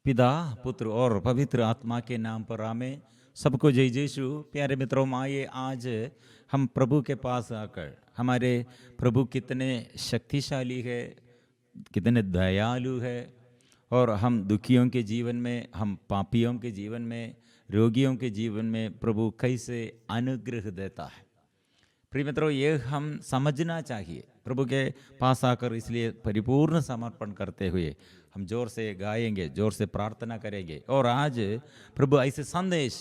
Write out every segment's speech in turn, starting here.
पिता पुत्र और पवित्र आत्मा के नाम पर आमेन। सबको जय यीशु। प्यारे मित्रों, आइए आज हम प्रभु के पास आकर, हमारे प्रभु कितने शक्तिशाली है, कितने दयालु है, और हम दुखियों के जीवन में, हम पापियों के जीवन में, रोगियों के जीवन में प्रभु कैसे अनुग्रह देता है। प्रिय मित्रों, ये हम समझना चाहिए प्रभु के पास आकर। इसलिए परिपूर्ण समर्पण करते हुए हम जोर से गाएंगे, जोर से प्रार्थना करेंगे। और आज प्रभु ऐसे संदेश,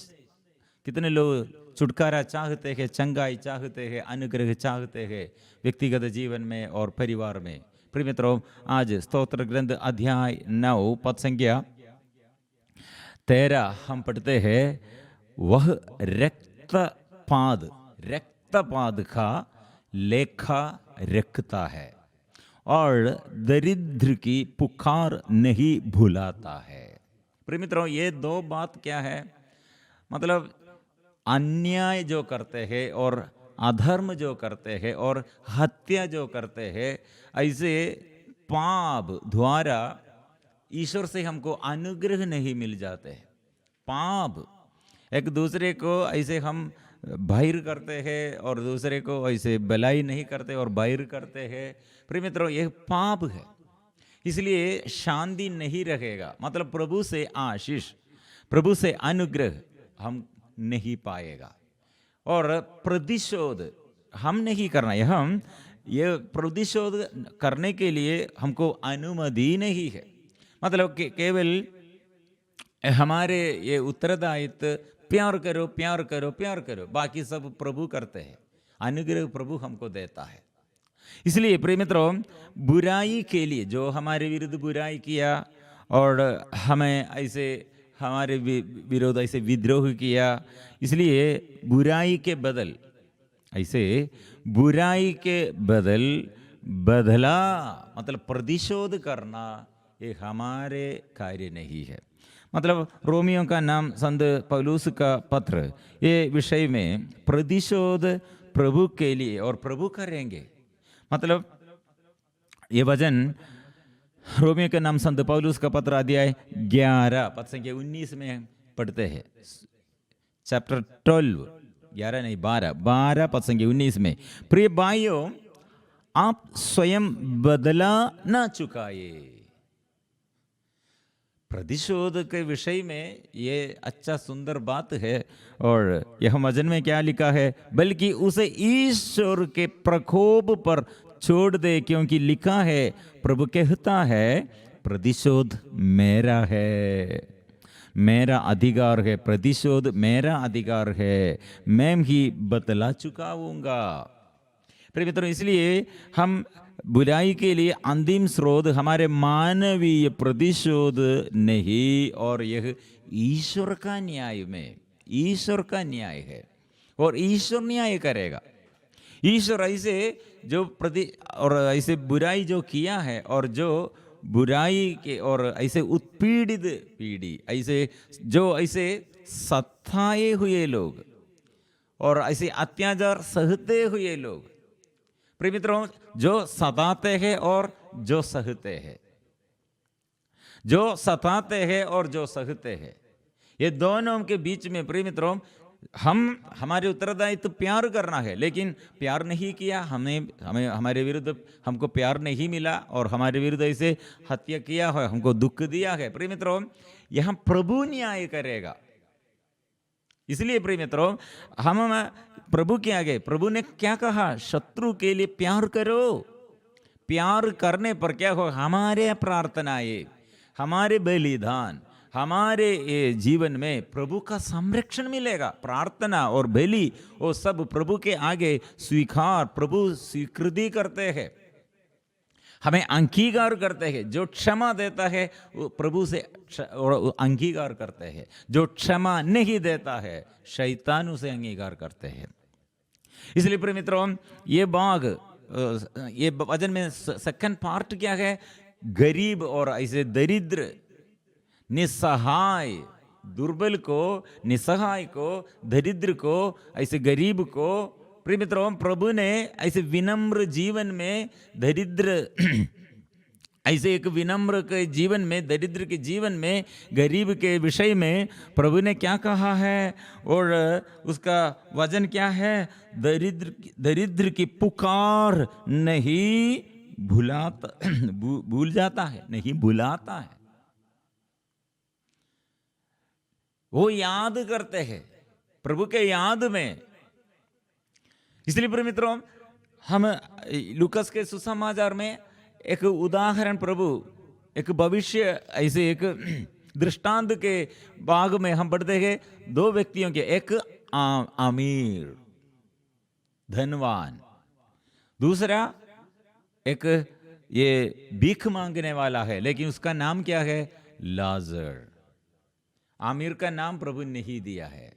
कितने लोग छुटकारा चाहते हैं, चंगाई चाहते हैं, अनुग्रह चाहते हैं व्यक्तिगत जीवन में और परिवार में। प्रिय मित्रों, आज स्तोत्र ग्रंथ अध्याय 9 पद संख्या 13 हम पढ़ते हैं। वह रक्तपात का लेखा रखता है और दरिद्र की पुकार नहीं भुलाता है। प्रिय मित्रों, ये दो बात क्या है? मतलब अन्याय जो करते हैं और अधर्म जो करते हैं और हत्या जो करते हैं, ऐसे पाप द्वारा ईश्वर से हमको अनुग्रह नहीं मिल जाते हैं। पाप एक दूसरे को ऐसे हम बाहिर करते हैं और दूसरे को ऐसे भलाई नहीं करते और बाहिर करते हैं। प्रिय मित्रों, यह पाप है, इसलिए शांति नहीं रहेगा। मतलब प्रभु से आशीष, प्रभु से अनुग्रह हम नहीं पाएगा। और प्रतिशोध हम नहीं करना है। हम ये प्रतिशोध करने के लिए हमको अनुमति नहीं है। मतलब केवल हमारे ये उत्तरदायित्व प्यार करो प्यार करो प्यार करो, बाकी सब प्रभु करते हैं। अनुग्रह प्रभु हमको देता है। इसलिए प्रिय मित्रों, बुराई के लिए जो हमारे विरुद्ध बुराई किया और हमें ऐसे हमारे विरोध ऐसे विद्रोह किया, इसलिए बुराई के बदल, ऐसे बुराई के बदल बदला, मतलब प्रतिशोध करना, ये हमारे कार्य नहीं है। मतलब रोमियो का नाम संत पौलुस का पत्र, ये विषय में प्रतिशोध प्रभु के लिए और प्रभु करेंगे। मतलब ये वचन रोमियो के नाम संत पौलुस का पत्र अध्याय 11 पद संख्या 19 में पढ़ते हैं। चैप्टर 12, 11 नहीं 12 पद संख्या 19 में, प्रिय भाइयों, आप स्वयं बदला ना चुकाए। प्रतिशोध के विषय में ये अच्छा सुंदर बात है। और यह वचन में क्या लिखा है? बल्कि उसे ईश्वर के प्रकोप पर छोड़ दे, क्योंकि लिखा है, प्रभु कहता है, प्रतिशोध मेरा है, मेरा अधिकार है, प्रतिशोध मेरा अधिकार है, मैं ही बदला चुकाऊंगा। प्रिय मित्रों, इसलिए हम बुराई के लिए अंतिम स्रोत हमारे मानवीय प्रतिशोध नहीं, और यह ईश्वर का न्याय में, ईश्वर का न्याय है और ईश्वर न्याय करेगा। ईश्वर ऐसे जो और ऐसे बुराई जो किया है और जो बुराई के और ऐसे उत्पीड़ित पीढ़ी, ऐसे जो ऐसे सताए हुए लोग और ऐसे अत्याचार सहते हुए लोग, प्रिय मित्रों, जो सताते हैं और जो सहते हैं, जो सताते हैं और जो सहते हैं, ये दोनों के बीच में प्रिय मित्रों हमारे उत्तरदायित्व प्यार करना है। लेकिन प्यार नहीं किया, हमें हमारे विरुद्ध हमको प्यार नहीं मिला और हमारे विरुद्ध ऐसे हत्या किया है, हमको दुख दिया है। प्रिय मित्रों, यहाँ प्रभु न्याय करेगा। इसलिए प्रिय मित्रों, हम प्रभु के आगे, प्रभु ने क्या कहा? शत्रु के लिए प्यार करो। प्यार करने पर क्या हो? हमारे प्रार्थनाएं, हमारे बलिदान, हमारे जीवन में प्रभु का संरक्षण मिलेगा। प्रार्थना और बलि वो सब प्रभु के आगे स्वीकार, प्रभु स्वीकृति करते हैं, हमें अंगीकार करते हैं। जो क्षमा देता है वो प्रभु से अंगीकार करते हैं, जो क्षमा नहीं देता है शैतान उसे अंगीकार करते हैं। इसलिए प्रिय मित्रों, ये ये वचन में सेकंड पार्ट क्या है? गरीब और ऐसे दरिद्र, निस्सहाय, दुर्बल को, निस्सहाय को, दरिद्र को, ऐसे गरीब को, प्रिय मित्रों, प्रभु ने ऐसे विनम्र जीवन में दरिद्र ऐसे एक विनम्र के जीवन में, दरिद्र के जीवन में, गरीब के विषय में प्रभु ने क्या कहा है और उसका वचन क्या है? दरिद्र की पुकार नहीं भुलाता, भूल जाता है, नहीं भुलाता है, वो याद करते हैं प्रभु के याद में। इसलिए प्रिय मित्रों, हम लूकास के सुसमाचार में एक उदाहरण, प्रभु एक भविष्य, ऐसे एक दृष्टांत के भाग में हम पढ़ते हैं दो व्यक्तियों के, एक अमीर धनवान, दूसरा एक ये भीख मांगने वाला है, लेकिन उसका नाम क्या है? लाजर। आमिर का नाम प्रभु ने ही दिया है,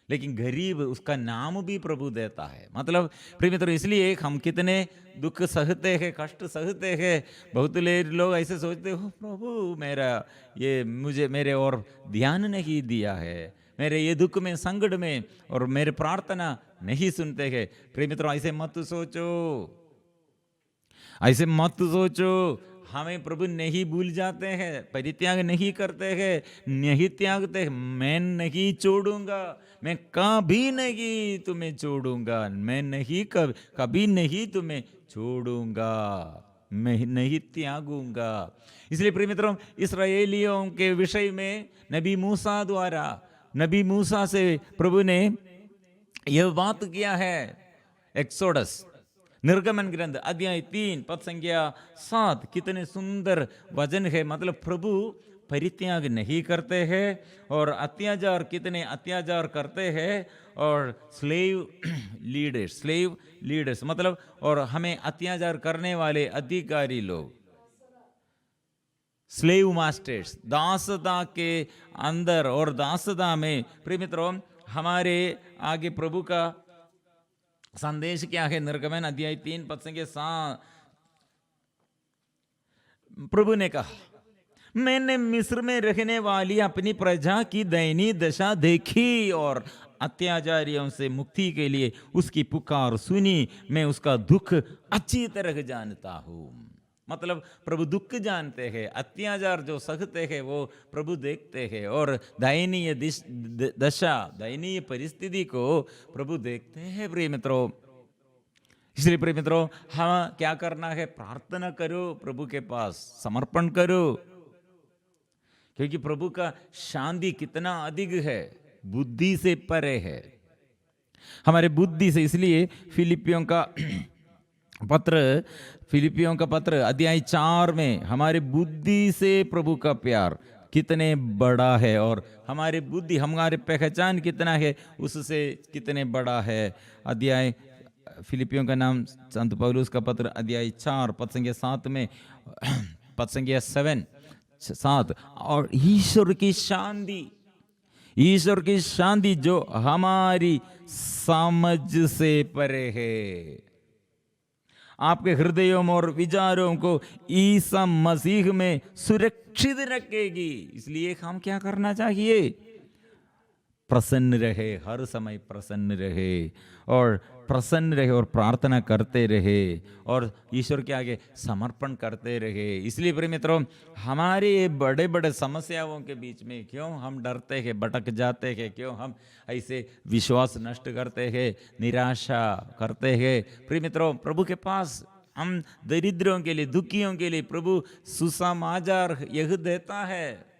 लेकिन गरीब, उसका नाम भी प्रभु देता है। मतलब प्रिय मित्रों, इसलिए हम कितने दुख सहते हैं, कष्ट सहते हैं। बहुत लोग ऐसे सोचते हो, प्रभु मेरा ये मुझे मेरे और ध्यान नहीं दिया है, मेरे ये दुख में, संकट में, और मेरे प्रार्थना नहीं सुनते हैं। प्रिय मित्रों, ऐसे मत सोचो, ऐसे मत सोचो। हमें प्रभु नहीं भूल जाते हैं, परित्याग नहीं करते हैं, नहीं त्यागते हैं। मैं नहीं छोड़ूंगा, मैं कभी नहीं तुम्हें छोड़ूंगा, मैं नहीं कभी नहीं तुम्हें छोड़ूंगा, मैं नहीं त्यागूंगा। इसलिए प्रिय मित्रों, इस्राएलियों के विषय में नबी मूसा द्वारा, नबी मूसा से प्रभु ने यह बात किया है। एक्सोडस, निर्गमन ग्रंथ अध्याय 3 पद संख्या 7, कितने सुंदर वचन है। मतलब प्रभु परित्याग नहीं करते हैं, और अत्याचार, कितने अत्याचार करते हैं, और स्लेव लीडर्स मतलब, और हमें अत्याचार करने वाले अधिकारी लोग, स्लेव मास्टर्स, दासता के अंदर और दासता में। प्रिय मित्रों, हमारे आगे प्रभु का संदेश क्या है? निर्गमन अध्याय 3 पद संख्या 7, प्रभु ने कहा, मैंने मिस्र में रहने वाली अपनी प्रजा की दयनीय दशा देखी और अत्याचारियों से मुक्ति के लिए उसकी पुकार सुनी। मैं उसका दुख अच्छी तरह जानता हूं। मतलब प्रभु दुख जानते हैं, अत्याचार जो सहते हैं वो प्रभु देखते हैं, और दयनीय दशा, दयनीय परिस्थिति को प्रभु देखते हैं। प्रिय मित्रों, इसलिए प्रिय मित्रों, हाँ, क्या करना है? प्रार्थना करो, प्रभु के पास समर्पण करो, क्योंकि प्रभु का शांति कितना अधिक है, बुद्धि से परे है, हमारे बुद्धि से। इसलिए फिलिपियों का पत्र अध्याय 4 में हमारे बुद्धि से प्रभु का प्यार कितने बड़ा है, और हमारे बुद्धि, हमारे पहचान कितना है उससे कितने बड़ा है। अध्याय, फिलिपियों का नाम संत पौलुस का पत्र अध्याय 4 पद संख्या 7 में, पद संख्या 7, और ईश्वर की शांति जो हमारी समझ से परे है, आपके हृदयों और विचारों को ईसा मसीह में सुरक्षित रखेगी। इसलिए हम क्या करना चाहिए? प्रसन्न रहे, हर समय प्रसन्न रहे, और प्रार्थना करते रहे, और ईश्वर के आगे समर्पण करते रहे। इसलिए प्रिय मित्रों, हमारे बड़े बड़े समस्याओं के बीच में क्यों हम डरते हैं, भटक जाते हैं, क्यों हम ऐसे विश्वास नष्ट करते हैं, निराशा करते हैं? प्रिय मित्रों, प्रभु के पास हम दरिद्रों के लिए, दुखियों के लिए प्रभु सुसमाचार यह देता है,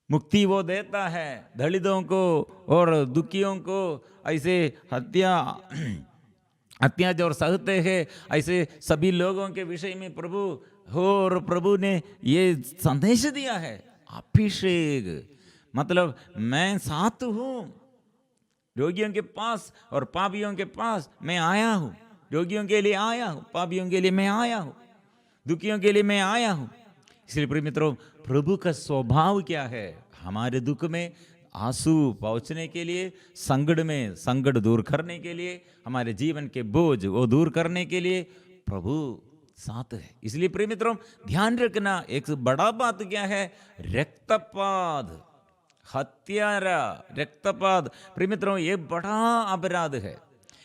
मुक्ति वो देता है। दलितों को और दुखियों को ऐसे अत्याचार सहते हैं, ऐसे सभी लोगों के विषय में प्रभु हो, और प्रभु ने ये संदेश दिया है, अभिषेक। मतलब मैं साथ हूँ रोगियों के पास और पापियों के पास, मैं आया हूँ, रोगियों के लिए आया हूँ, पापियों के लिए मैं आया हूँ, दुखियों के लिए मैं आया हूँ। इसलिए प्रिय मित्रों, प्रभु का स्वभाव क्या है? हमारे दुख में आंसू पहुंचने के लिए, संकट में संकट दूर करने के लिए, हमारे जीवन के बोझ वो दूर करने के लिए प्रभु साथ है। इसलिए प्रिय मित्रों, ध्यान रखना, एक बड़ा बात क्या है? रक्तपात, हत्यारा, रक्तपात। प्रिय मित्रों, ये बड़ा अपराध है।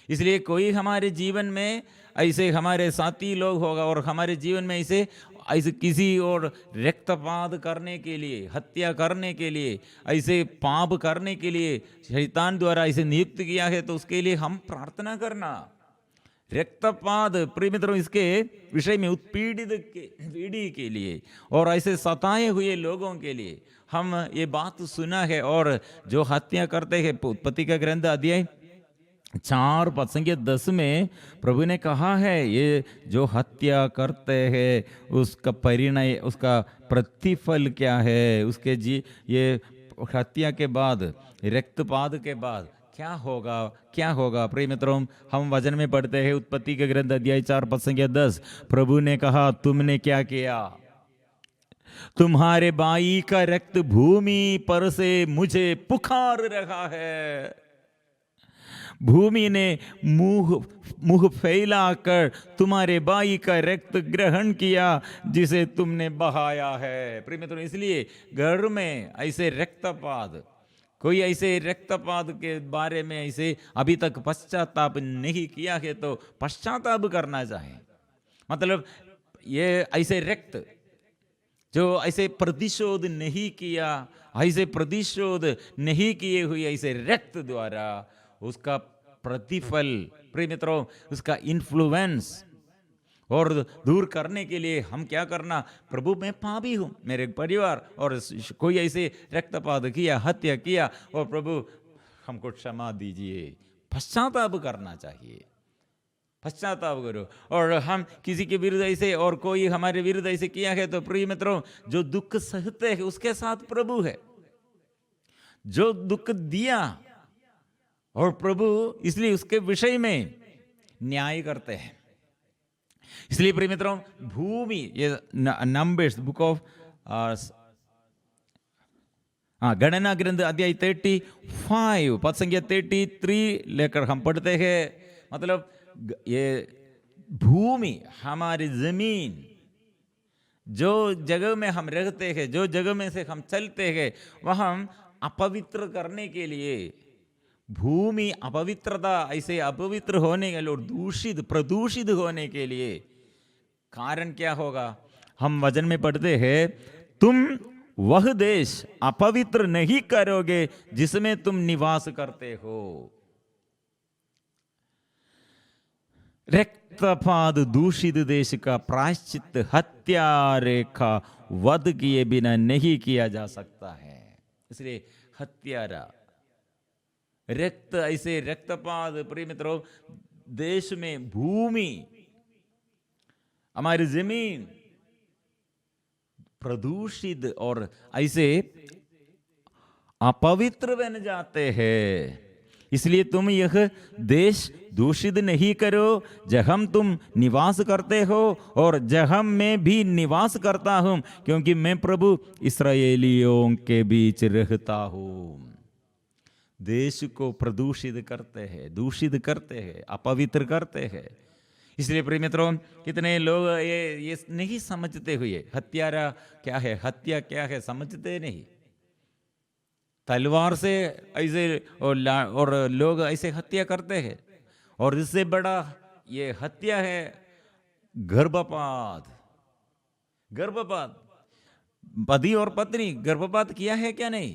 इसलिए कोई हमारे जीवन में ऐसे हमारे साथी लोग होगा और हमारे जीवन में ऐसे ऐसे किसी और रक्तपात करने के लिए, हत्या करने के लिए, ऐसे पाप करने के लिए शैतान द्वारा ऐसे नियुक्त किया है, तो उसके लिए हम प्रार्थना करना। रक्तपात प्रिय मित्रों, इसके विषय में उत्पीड़ित के पीढ़ी के लिए और ऐसे सताए हुए लोगों के लिए हम ये बात सुना है। और जो हत्या करते हैं, उत्पत्ति का ग्रंथ अध्याय 4 पद संख्या 10 में प्रभु ने कहा है, ये जो हत्या करते हैं उसका परिणय, उसका प्रतिफल क्या है, उसके ये हत्या के बाद, रक्तपात के बाद क्या होगा, क्या होगा। प्रिय मित्रों, हम वचन में पढ़ते हैं उत्पत्ति के ग्रंथ अध्याय 4 पद संख्या 10, प्रभु ने कहा, तुमने क्या किया? तुम्हारे भाई का रक्त भूमि पर से मुझे पुकार रहा है। भूमि ने मुंह फैलाकर तुम्हारे भाई का रक्त ग्रहण किया जिसे तुमने बहाया है। प्रिय मित्रों, इसलिए घर में ऐसे रक्तपात, कोई ऐसे रक्तपात के बारे में ऐसे अभी तक पश्चाताप नहीं किया है तो पश्चाताप करना चाहिए। मतलब ये ऐसे रक्त जो ऐसे प्रतिशोध नहीं किया, ऐसे प्रतिशोध नहीं किए हुए ऐसे रक्त द्वारा उसका प्रतिफल, प्रिय मित्रों, उसका इन्फ्लुएंस और दूर करने के लिए हम क्या करना? प्रभु मैं पापी हूँ, मेरे परिवार और कोई ऐसे रक्तपात किया, हत्या किया, और प्रभु हमको क्षमा दीजिए। पश्चाताप करना चाहिए, पश्चाताप करो। और हम किसी के विरुद्ध ऐसे और कोई हमारे विरुद्ध ऐसे किया है तो प्रिय मित्रों, जो दुख सहते हैं उसके साथ प्रभु है, जो दुख दिया, और प्रभु इसलिए उसके विषय में न्याय करते हैं। इसलिए प्रिय मित्रों, भूमि, ये नंबर्स बुक ऑफ गणना ग्रंथ अध्याय 35 पद संख्या 33 लेकर हम पढ़ते हैं। मतलब ये भूमि, हमारी जमीन, जो जगह में हम रहते हैं, जो जगह में से हम चलते हैं, वह हम अपवित्र करने के लिए, भूमि अपवित्रता, ऐसे अपवित्र होने के लिए और दूषित प्रदूषित होने के लिए कारण क्या होगा? हम वचन में पढ़ते हैं, तुम वह देश अपवित्र नहीं करोगे जिसमें तुम निवास करते हो। रक्तपात दूषित देश का प्रायश्चित हत्यारे का वध किए बिना नहीं किया जा सकता है। इसलिए हत्यारा, रक्त, ऐसे रक्तपात, प्रिय मित्रों, देश में भूमि, हमारी जमीन प्रदूषित और ऐसे अपवित्र बन जाते हैं। इसलिए तुम यह देश दूषित नहीं करो जहाँ तुम निवास करते हो और जहाँ मैं भी निवास करता हूं, क्योंकि मैं प्रभु इस्राएलियों के बीच रहता हूं। देश को प्रदूषित करते हैं, दूषित करते हैं, अपवित्र करते हैं। इसलिए प्रिय मित्रों, कितने लोग ये नहीं समझते हुए, हत्यारा क्या है, हत्या क्या है, समझते नहीं। तलवार से ऐसे और लोग ऐसे हत्या करते हैं। और इससे बड़ा ये हत्या है गर्भपात। गर्भपात, पति और पत्नी गर्भपात किया है क्या? नहीं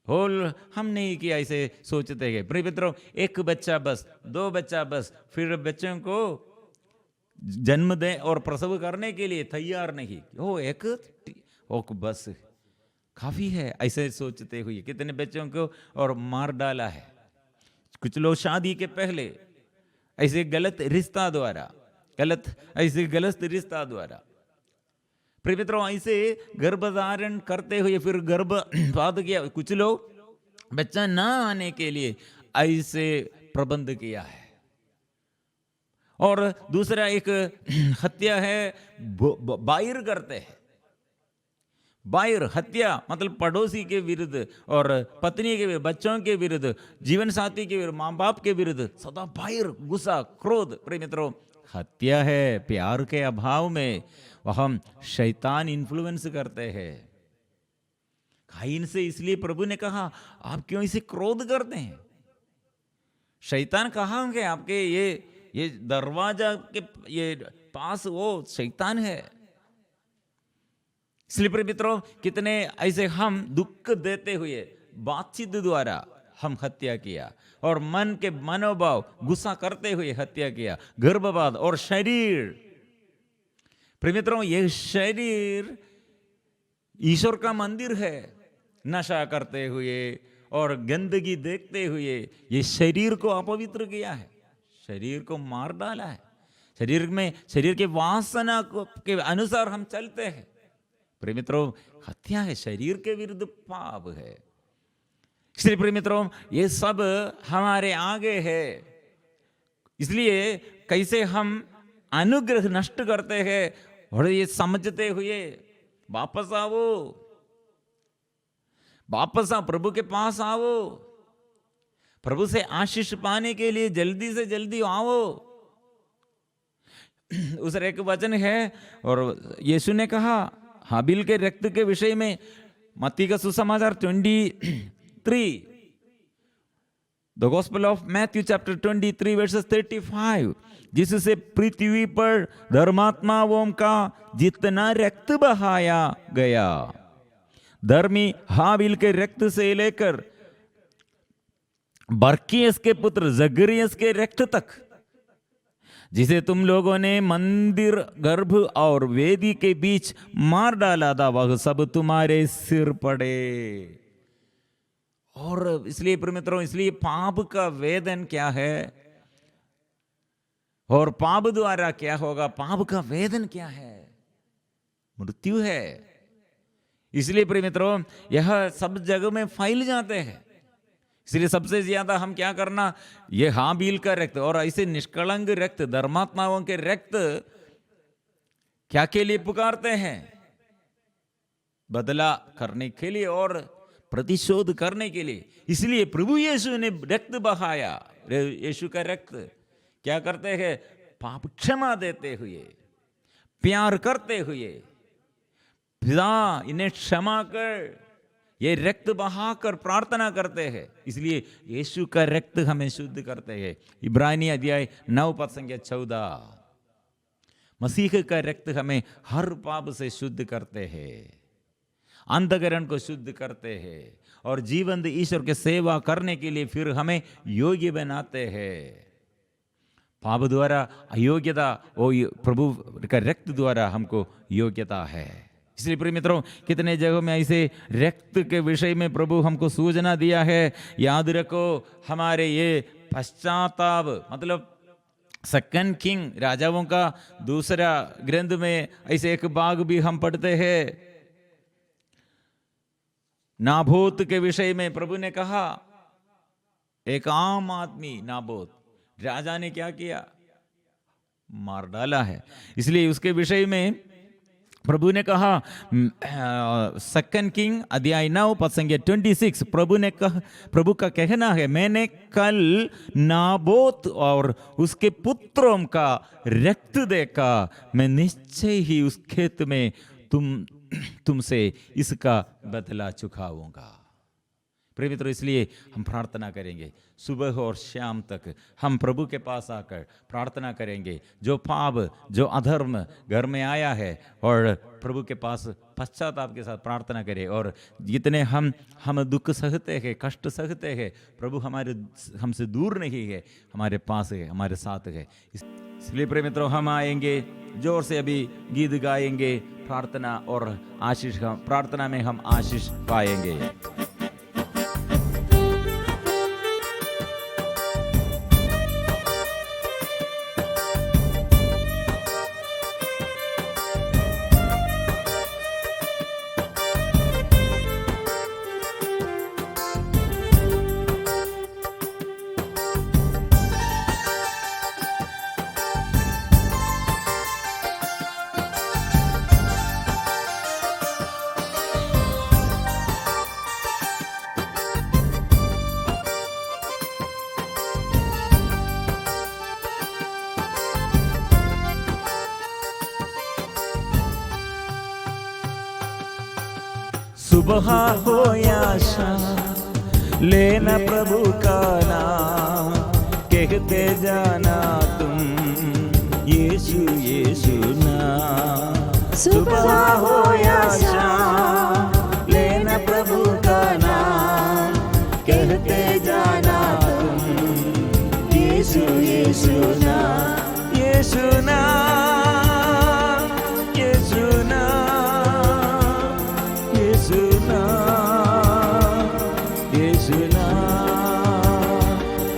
हो, हम नहीं किया ऐसे सोचते हैं। प्रिय मित्रों, एक बच्चा बस, 2 बच्चा बस, फिर बच्चों को जन्म दे और प्रसव करने के लिए तैयार नहीं हो, एक बस काफी है, ऐसे सोचते हुए कितने बच्चों को और मार डाला है। कुछ लोग शादी के पहले ऐसे गलत रिश्ता द्वारा, गलत रिश्ता द्वारा, प्रिय मित्रों, ऐसे गर्भधारण करते हुए फिर गर्भपात किया। कुछ लोग बच्चा ना आने के लिए ऐसे प्रबंध किया है। और दूसरा एक हत्या है, बायर करते हैं। बायर हत्या मतलब पड़ोसी के विरुद्ध और पत्नी के विरुद्ध, बच्चों के विरुद्ध, जीवन साथी के विरुद्ध, माँ बाप के विरुद्ध सदा बायर, गुस्सा, क्रोध, प्रिय मित्रों, हत्या है। प्यार के अभाव में वह हम शैतान इन्फ्लुएंस करते हैं। काइन से इसलिए प्रभु ने कहा, आप क्यों इसे क्रोध करते हैं? शैतान कहाँ होंगे आपके? ये दरवाजा के ये पास वो शैतान है। इसलिए प्रिय मित्रों, कितने ऐसे हम दुख देते हुए बातचीत द्वारा हम हत्या किया, और मन के मनोभाव गुस्सा करते हुए हत्या किया, गर्भपात और शरीर। प्रिय मित्रों, ये शरीर ईश्वर का मंदिर है। नशा करते हुए और गंदगी देखते हुए ये शरीर को अपवित्र किया है, शरीर को मार डाला है। शरीर के वासना के अनुसार हम चलते हैं। प्रिय मित्रों, हत्या है, शरीर के विरुद्ध पाप है। इसलिए प्रिय मित्रों, ये सब हमारे आगे है। इसलिए कैसे हम अनुग्रह नष्ट करते हैं, और ये समझते हुए वापस आओ, वापस आओ, प्रभु के पास आओ, प्रभु से आशीष पाने के लिए जल्दी से जल्दी आओ। उस एक वचन है, और यीशु ने कहा हाबिल के रक्त के विषय में, मत्ती का सुसमाचार 23, the gospel of Matthew chapter 23 versus 35, जिससे पृथ्वी पर धर्मात्माओं का जितना रक्त बहाया गया, धर्मी हाबिल के रक्त से लेकर बरकियस के पुत्र जकरियस के रक्त तक, जिसे तुम लोगों ने मंदिर, गर्भ और वेदी के बीच मार डाला था, वह सब तुम्हारे सिर पड़े। और इसलिए प्रिय मित्रों, इसलिए पाप का वेदन क्या है और पाप द्वारा क्या होगा? पाप का वेदन क्या है? मृत्यु है। इसलिए प्रिय मित्रों, यह सब जगह में फैल जाते हैं। इसलिए सबसे ज्यादा हम क्या करना, ये हाबिल का रक्त और ऐसे निष्कलंक रक्त, धर्मात्माओं के रक्त क्या के लिए पुकारते हैं? बदला करने के लिए और प्रतिशोध करने के लिए। इसलिए प्रभु यीशु ने रक्त बहाया। यीशु का रक्त क्या करते हैं? पाप क्षमा देते हुए, प्यार करते हुए, पिता इन्हें क्षमा कर, ये रक्त बहाकर प्रार्थना करते हैं। इसलिए यीशु का रक्त हमें शुद्ध करते हैं। इब्रानी अध्याय 9 पद संख्या 14, मसीह का रक्त हमें हर पाप से शुद्ध करते हैं, अंतःकरण को शुद्ध करते हैं, और जीवंत ईश्वर के सेवा करने के लिए फिर हमें योग्य बनाते हैं। पाप द्वारा अयोग्यता, वो प्रभु का रक्त द्वारा हमको योग्यता है। इसलिए प्रिय मित्रों, कितने जगहों में ऐसे रक्त के विषय में प्रभु हमको सूचना दिया है। याद रखो, हमारे ये पश्चाताप, मतलब सेकंड किंग, राजाओं का दूसरा ग्रंथ में ऐसे एक भाग भी हम पढ़ते हैं। नाबोत के विषय में प्रभु ने कहा, एक आम आदमी नाबोत, राजा ने क्या किया? मार डाला है। इसलिए उसके विषय में प्रभु ने कहा, सेकंड किंग अध्याय 9 पद संख्या 26, प्रभु का कहना है, मैंने कल नाबोत और उसके पुत्रों का रक्त देखा, मैं निश्चय ही उस खेत में तुमसे इसका बदला चुकाऊंगा। प्रिय मित्रों, इसलिए हम प्रार्थना करेंगे, सुबह और शाम तक हम प्रभु के पास आकर प्रार्थना करेंगे। जो पाप, जो अधर्म घर में आया है, और प्रभु के पास पश्चाताप के साथ प्रार्थना करें। और जितने हम दुख सहते हैं, कष्ट सहते हैं, प्रभु हमसे दूर नहीं है, हमारे पास है, हमारे साथ है। इसलिए प्रिय मित्रों, हम आएंगे, जोर से अभी गीत गाएंगे, प्रार्थना और आशीष, प्रार्थना में हम आशीष पाएंगे। सुबह हो या शाम, लेना प्रभु का नाम, कहते जाना तुम यीशु यीशु नाम। सुबह हो या शाम लेना प्रभु का नाम, कहते जाना तुम यीशु यीशु नाम। यीशु नाम यीशु नाम यीशु नाम यीशु नाम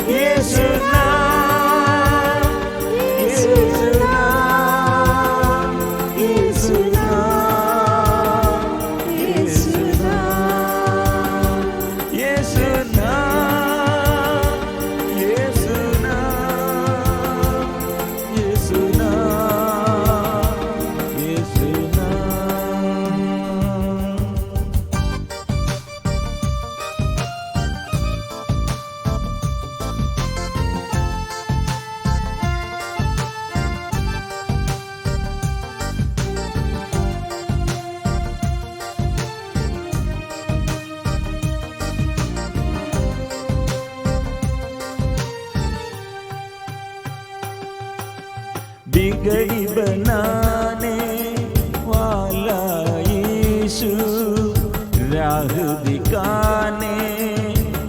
यीशु नाम यीशु नाम यीशु नाम यीशु नाम यीशु नाम यीशु नाम यीशु नाम यीशु नाम। बिगड़ी बनाने वाला यीशु, राह दिखाने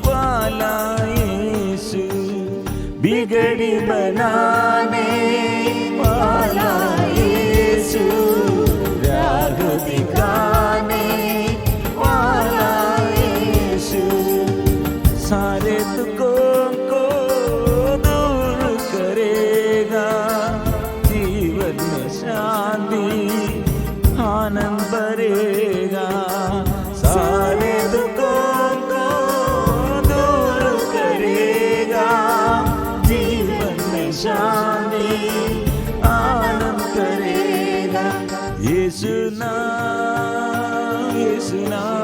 वाला यीशु, बिगड़ी बनाने वाला यीशु, राह दिखाने वाला यीशु, सारे दुखों को दूर करेगा, जीवन में शांति आनंद भरेगा, सारे दुखों को दूर करेगा, जीवन में शांति आनंद करेगा। यीशु नाम यीशु नाम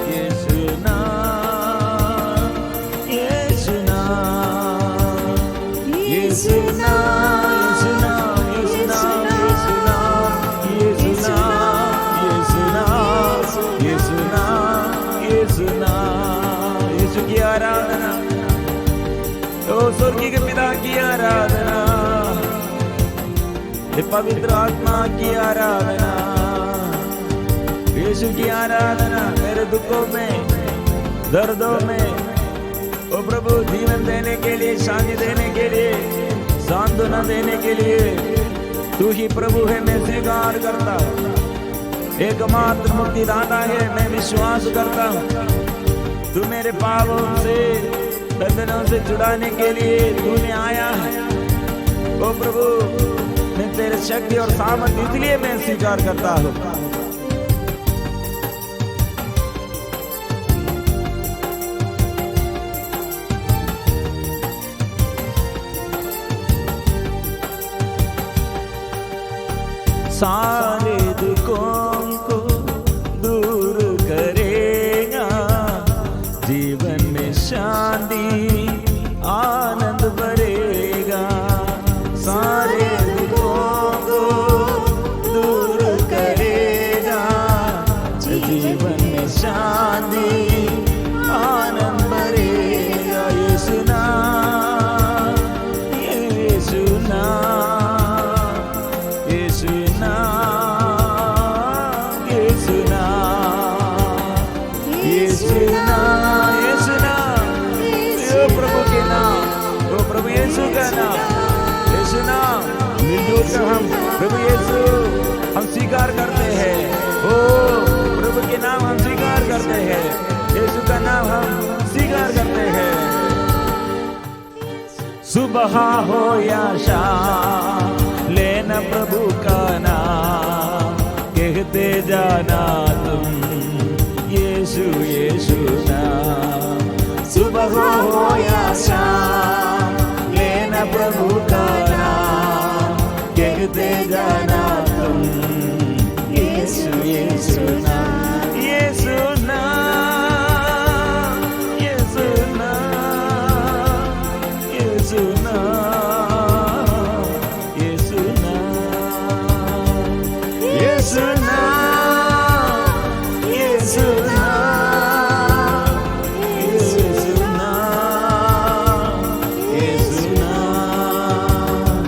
यीशु नाम यीशु नाम यीशु नाम यीशु नाम यीशु नाम यीशु नाम यीशु नाम यीशु नाम यीशु नाम यीशु की आराधना, ओ स्वर्गीय के पिता की आराधना, हे पवित्र आत्मा की आराधना, यीशु की आराधना। मेरे दुखों में दर्दों में ओ प्रभु जीवन देने के लिए, शांति देने के लिए, सांत्वना देने के लिए तू ही प्रभु है। मैं स्वीकार करता हूँ, एकमात्र मुक्तिदाता है, मैं विश्वास करता हूँ। तू मेरे पापों से बंधनों से छुड़ाने के लिए तूने आया है। ओ प्रभु मैं तेरे शक्ति और सामर्थ्य, इसलिए मैं स्वीकार करता हूँ। सारे दुखों को दूर करेगा, जीवन में शांति आनंद भरेगा, सारे दुखों को दूर करेगा, जीवन में शांति आनंद भरेगा। यीशु नाम यीशु नाम यीशु नाम यीशु नाम यीशु नाम यीशु नाम, ओ प्रभु के नाम, ओ प्रभु यीशु का नाम, यीशु नाम मिलजुल कर हम प्रभु यीशु हम स्वीकार करते हैं। ओ प्रभु के नाम हम स्वीकार करते हैं, यीशु का नाम हम स्वीकार करते हैं। सुबह हो या शाम लेना प्रभु का नाम, कहते जाना तुम यीशु यीशु नाम। सुबह हो या शाम लेना प्रभु का नाम, कहते जाना तुम यीशु यीशु नाम। यीशु नाम यीशु नाम यीशु नाम यीशु नाम यीशु नाम यीशु नाम यीशु नाम यीशु नाम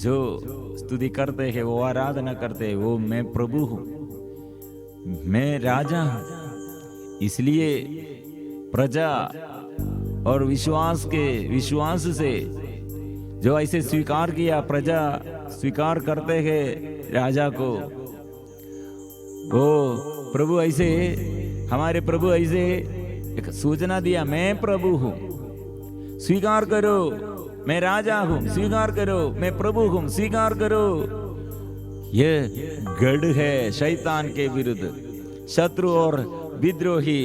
जो स्तुति करते हैं, वो आराधना करते हैं, वो मैं प्रभु हूँ, मैं राजा हूँ। इसलिए प्रजा और विश्वास से जो ऐसे स्वीकार किया, प्रजा स्वीकार करते हैं राजा को, वो प्रभु ऐसे, हमारे प्रभु ऐसे एक सूचना दिया, मैं प्रभु हूँ, स्वीकार करो, मैं राजा हूँ, स्वीकार करो, मैं प्रभु हूँ, स्वीकार करो। यह गढ़ है शैतान के विरुद्ध, शत्रु और विद्रोही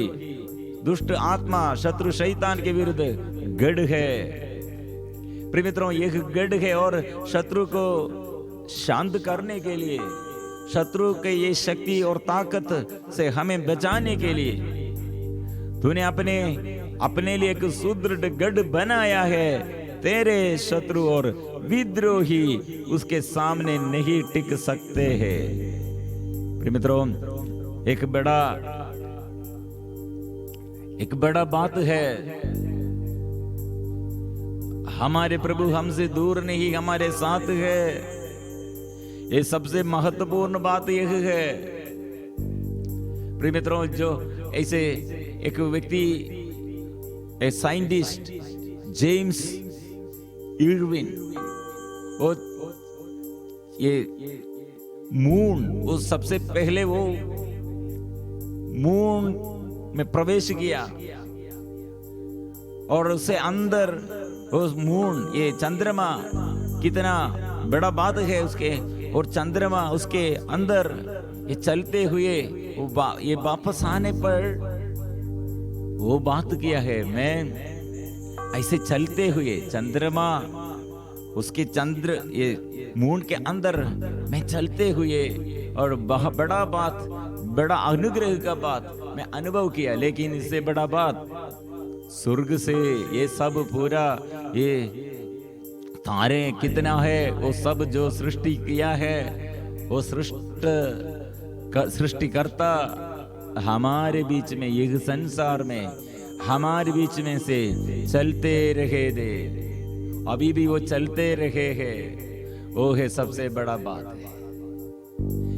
दुष्ट आत्मा शत्रु शैतान के विरुद्ध गढ़ है। प्रिय मित्रों, यह गढ़ है और शत्रु को शांत करने के लिए, शत्रु के ये शक्ति और ताकत से हमें बचाने के लिए तूने अपने लिए एक सुदृढ़ गढ़ बनाया है। तेरे शत्रु और विद्रोही उसके सामने नहीं टिक सकते हैं। प्रिय मित्रों, एक बड़ा बात है, हमारे प्रभु हमसे दूर नहीं, हमारे साथ है। ये सबसे महत्वपूर्ण बात यह है। प्रिय मित्रों, जो ऐसे एक व्यक्ति, एक साइंटिस्ट जेम्स इर्विन, वो ये मून, वो सबसे पहले वो मून में प्रवेश किया और उससे अंदर उस मून, ये चंद्रमा कितना बड़ा बात है उसके, और चंद्रमा उसके अंदर ये चलते हुए ये वापस आने पर वो बात किया है, मैं ऐसे चलते हुए चंद्रमा उसके ये मून के अंदर मैं चलते हुए और बड़ा अनुग्रह का बात मैं अनुभव किया। लेकिन इससे बड़ा बात, स्वर्ग से ये सब पूरा ये तारे कितना है, वो सब जो सृष्टि किया है, वो सृष्टिकर्ता हमारे बीच में, यह संसार में हमारे बीच में से चलते रहे थे, अभी भी वो चलते रहे हैं। वो है सबसे बड़ा बात है।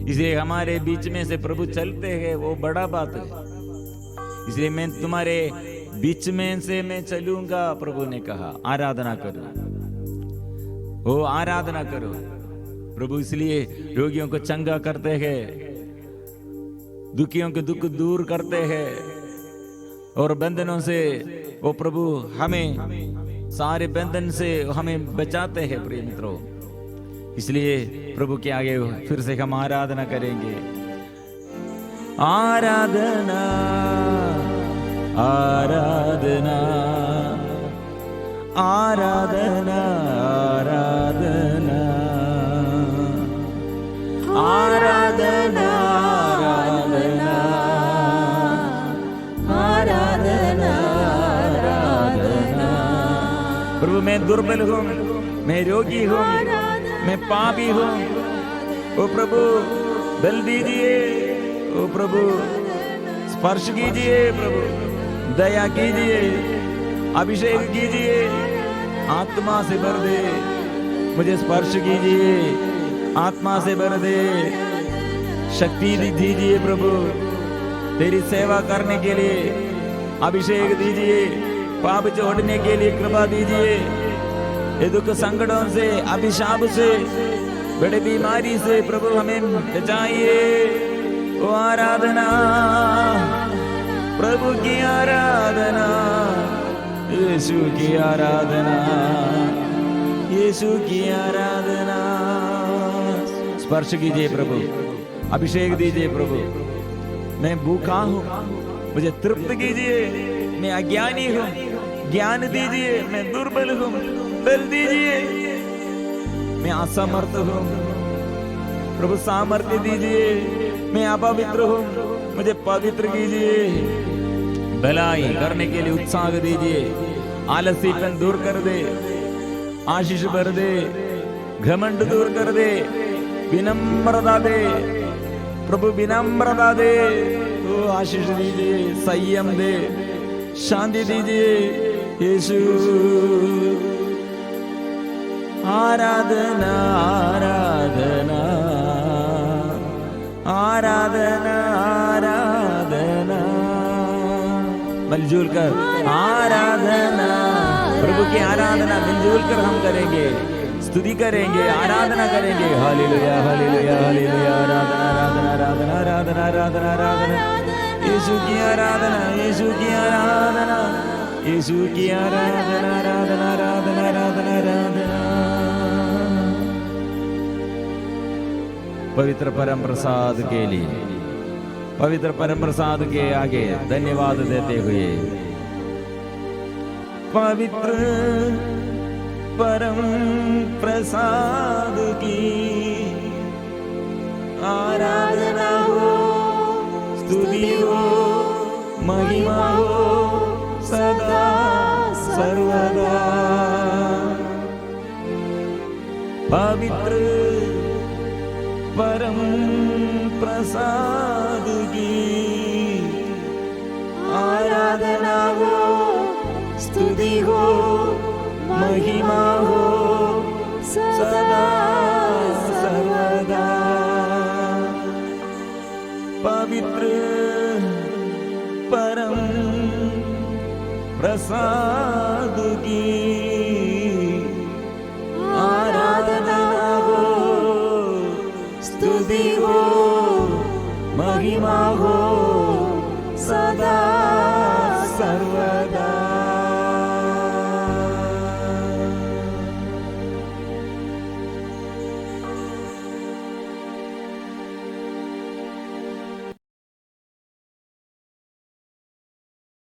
इसलिए हमारे बीच में से प्रभु चलते हैं, वो बड़ा बात है। इसलिए मैं तुम्हारे बीच में से मैं चलूंगा, प्रभु ने कहा, आराधना करो, वो आराधना करो। प्रभु इसलिए रोगियों को चंगा करते हैं, दुखियों के दुख दूर करते हैं, और बंधनों से वो प्रभु हमें, सारे बंधन से हमें बचाते हैं। प्रिय मित्रों, इसलिए प्रभु के आगे फिर से हम आराधना करेंगे। आराधना आराधना आराधना आराधना आराधना आराधना आराधना। प्रभु मैं दुर्बल हूँ, मैं रोगी हूँ, मैं पापी हूँ। ओ प्रभु बल दीजिए, ओ प्रभु स्पर्श कीजिए, प्रभु दया कीजिए, अभिषेक कीजिए, आत्मा से भर दे, मुझे स्पर्श कीजिए, आत्मा से भर दे, शक्ति दीजिए प्रभु, तेरी सेवा करने के लिए अभिषेक दीजिए, पाप छोड़ने के लिए कृपा दीजिए, ये दुख संकटों से, अभिशाप से, बड़े बीमारी से प्रभु हमें बचाइए। ओ आराधना, प्रभु की आराधना, यीशु की आराधना, यीशु की आराधना। स्पर्श कीजिए प्रभु, अभिषेक दीजिए प्रभु। मैं भूखा हूँ, मुझे तृप्त कीजिए, मैं अज्ञानी हूँ, ज्ञान दीजिए, मैं दुर्बल हूँ, बल दीजिए, मैं असमर्थ हूँ, प्रभु सामर्थ्य दीजिए, मैं अपवित्र हूँ, मुझे पवित्र कीजिए, भलाई करने के लिए उत्साह दीजिए, आलसीपन दूर कर दे, आशीष भर दे, घमंड दूर कर दे, विनम्रता दे प्रभु, विनम्रता दे, तो आशीष दीजिए, संयम दे, शांति दीजिए। यीशु आराधना आराधना आराधना आराधना। मिलजुल कर आराधना, प्रभु की आराधना मिलजुल कर हम करेंगे, स्तुति करेंगे, आराधना करेंगे। Hallelujah hallelujah hallelujah. आराधना आराधना आराधना आराधना आराधना आराधना। यीशु की आराधना, यीशु की आराधना, यीशु की आराधना आराधना आराधना आराधना आराधना। पवित्र परम प्रसाद के लिए, पवित्र परम प्रसाद के आगे धन्यवाद देते हुए, पवित्र परम प्रसाद की आराधना हो, स्तुति हो, महिमा हो सदा सर्वदा। पवित्र परम प्रसाद की आराधना हो, स्तुति हो, महिमा हो सदा सर्वदा। पवित्र परम प्रसाद की आराधना हो, स्तुति हो, महिमा हो सदा सर्वदा।